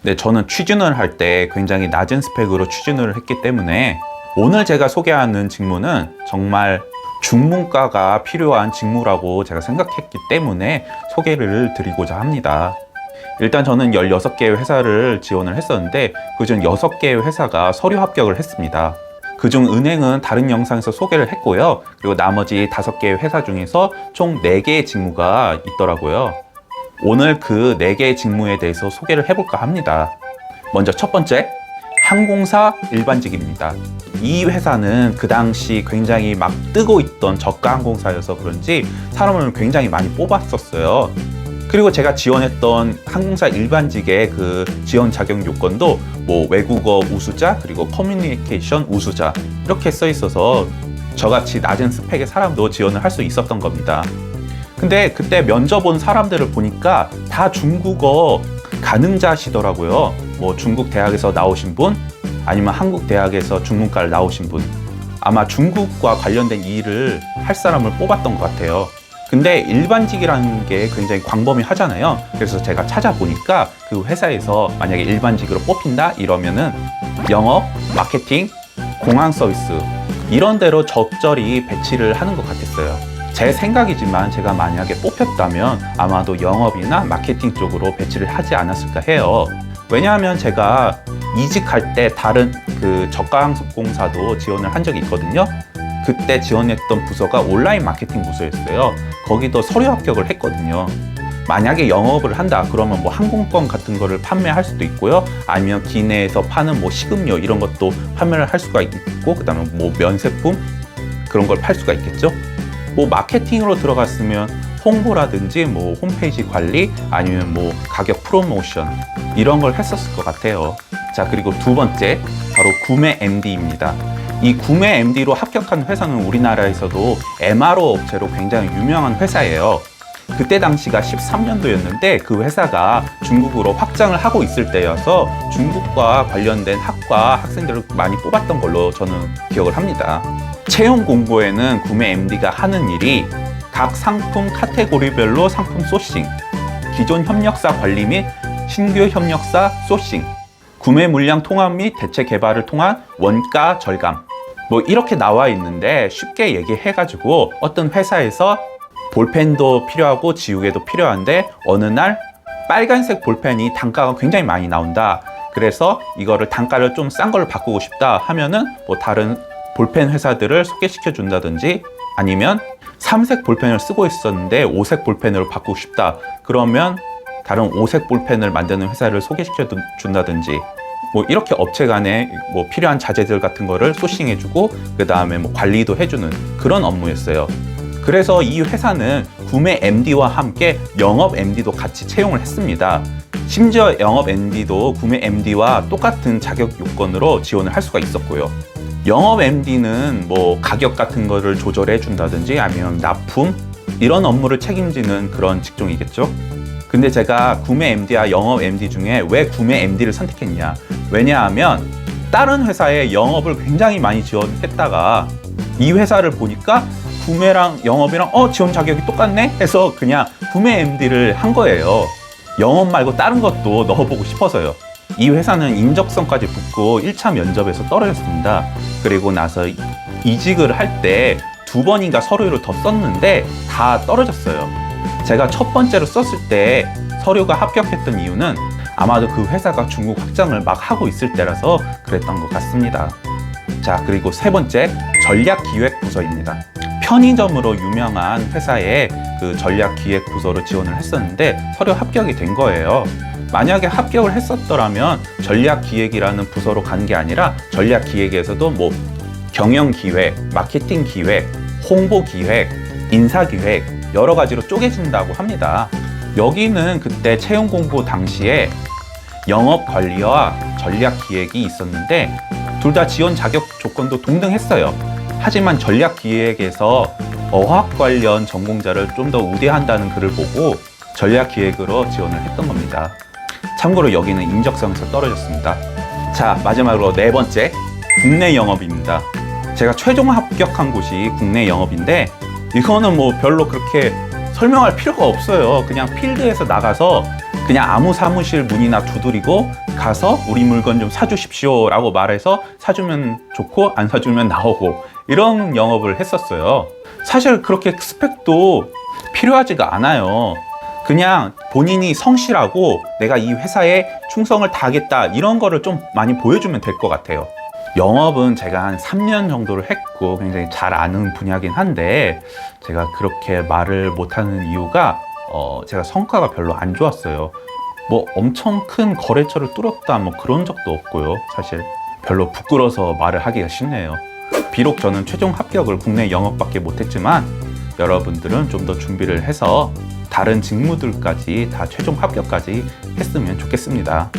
네, 저는 취준을 할 때 굉장히 낮은 스펙으로 취준을 했기 때문에 오늘 제가 소개하는 직무는 정말 중문과가 필요한 직무라고 제가 생각했기 때문에 소개를 드리고자 합니다. 일단 저는 16개의 회사를 지원을 했었는데 그중 6개의 회사가 서류 합격을 했습니다. 그중 은행은 다른 영상에서 소개를 했고요. 그리고 나머지 5개의 회사 중에서 총 4개의 직무가 있더라고요. 오늘 그 4개의 직무에 대해서 소개를 해볼까 합니다. 먼저 첫 번째, 항공사 일반직입니다. 이 회사는 그 당시 굉장히 막 뜨고 있던 저가 항공사여서 그런지 사람을 굉장히 많이 뽑았었어요. 그리고 제가 지원했던 항공사 일반직의 그 지원 자격 요건도 뭐 외국어 우수자 그리고 커뮤니케이션 우수자 이렇게 써 있어서 저같이 낮은 스펙의 사람도 지원을 할 수 있었던 겁니다. 근데 그때 면접 온 사람들을 보니까 다 중국어 가능자시더라고요. 뭐 중국 대학에서 나오신 분 아니면 한국 대학에서 중문과를 나오신 분, 아마 중국과 관련된 일을 할 사람을 뽑았던 것 같아요. 근데 일반직이라는 게 굉장히 광범위하잖아요. 그래서 제가 찾아보니까 그 회사에서 만약에 일반직으로 뽑힌다 이러면은 영업, 마케팅, 공항 서비스 이런 데로 적절히 배치를 하는 것 같았어요. 제 생각이지만 제가 만약에 뽑혔다면 아마도 영업이나 마케팅 쪽으로 배치를 하지 않았을까 해요. 왜냐하면 제가 이직할 때 다른 그 저가항공사도 지원을 한 적이 있거든요. 그때 지원했던 부서가 온라인 마케팅 부서였어요. 거기도 서류 합격을 했거든요. 만약에 영업을 한다 그러면 뭐 항공권 같은 거를 판매할 수도 있고요. 아니면 기내에서 파는 뭐 식음료 이런 것도 판매를 할 수가 있고, 그다음에 뭐 면세품 그런 걸 팔 수가 있겠죠. 뭐 마케팅으로 들어갔으면 홍보라든지 뭐 홈페이지 관리 아니면 뭐 가격 프로모션 이런 걸 했었을 것 같아요. 자, 그리고 두 번째 바로 구매 MD입니다. 이 구매 MD로 합격한 회사는 우리나라에서도 MRO 업체로 굉장히 유명한 회사예요. 그때 당시가 13년도였는데 그 회사가 중국으로 확장을 하고 있을 때여서 중국과 관련된 학과 학생들을 많이 뽑았던 걸로 저는 기억을 합니다. 채용 공고에는 구매 MD가 하는 일이 각 상품 카테고리별로 상품 소싱, 기존 협력사 관리 및 신규 협력사 소싱, 구매 물량 통합 및 대체 개발을 통한 원가 절감 뭐 이렇게 나와 있는데 쉽게 얘기해가지고 어떤 회사에서 볼펜도 필요하고 지우개도 필요한데 어느 날 빨간색 볼펜이 단가가 굉장히 많이 나온다. 그래서 이거를 단가를 좀 싼 걸로 바꾸고 싶다 하면은 뭐 다른 볼펜 회사들을 소개시켜 준다든지 아니면 3색 볼펜을 쓰고 있었는데 5색 볼펜으로 바꾸고 싶다. 그러면 다른 5색 볼펜을 만드는 회사를 소개시켜 준다든지 뭐 이렇게 업체 간에 뭐 필요한 자재들 같은 거를 소싱해주고 그 다음에 뭐 관리도 해주는 그런 업무였어요. 그래서 이 회사는 구매 MD와 함께 영업 MD도 같이 채용을 했습니다. 심지어 영업 MD도 구매 MD와 똑같은 자격 요건으로 지원을 할 수가 있었고요. 영업 MD는 뭐 가격 같은 거를 조절해 준다든지 아니면 납품 이런 업무를 책임지는 그런 직종이겠죠. 근데 제가 구매 MD와 영업 MD 중에 왜 구매 MD를 선택했냐, 왜냐하면 다른 회사에 영업을 굉장히 많이 지원했다가 이 회사를 보니까 구매랑 영업이랑 지원 자격이 똑같네 해서 그냥 구매 MD를 한 거예요. 영업 말고 다른 것도 넣어보고 싶어서요. 이 회사는 인적성까지 붙고 1차 면접에서 떨어졌습니다. 그리고 나서 이직을 할 때 2번인가 서류를 더 썼는데 다 떨어졌어요. 제가 첫 번째로 썼을 때 서류가 합격했던 이유는 아마도 그 회사가 중국 확장을 막 하고 있을 때라서 그랬던 것 같습니다. 자, 그리고 세 번째, 전략기획부서입니다. 편의점으로 유명한 회사에 그 전략기획부서로 지원을 했었는데 서류 합격이 된 거예요. 만약에 합격을 했었더라면 전략기획이라는 부서로 가는 게 아니라 전략기획에서도 뭐 경영기획, 마케팅기획, 홍보기획, 인사기획 여러 가지로 쪼개진다고 합니다. 여기는 그때 채용 공고 당시에 영업관리와 전략기획이 있었는데 둘 다 지원 자격 조건도 동등했어요. 하지만 전략기획에서 어학 관련 전공자를 좀 더 우대한다는 글을 보고 전략기획으로 지원을 했던 겁니다. 참고로 여기는 인적성에서 떨어졌습니다. 자, 마지막으로 네 번째, 국내 영업입니다. 제가 최종 합격한 곳이 국내 영업인데 이거는 뭐 별로 그렇게 설명할 필요가 없어요. 그냥 필드에서 나가서 그냥 아무 사무실 문이나 두드리고 가서 우리 물건 좀 사주십시오 라고 말해서 사주면 좋고 안 사주면 나오고 이런 영업을 했었어요. 사실 그렇게 스펙도 필요하지가 않아요. 그냥 본인이 성실하고 내가 이 회사에 충성을 다하겠다 이런 거를 좀 많이 보여주면 될 것 같아요. 영업은 제가 한 3년 정도를 했고 굉장히 잘 아는 분야긴 한데 제가 그렇게 말을 못하는 이유가 제가 성과가 별로 안 좋았어요. 뭐 엄청 큰 거래처를 뚫었다 뭐 그런 적도 없고요. 사실 별로 부끄러워서 말을 하기가 쉽네요. 비록 저는 최종 합격을 국내 영업밖에 못했지만 여러분들은 좀 더 준비를 해서 다른 직무들까지 다 최종 합격까지 했으면 좋겠습니다.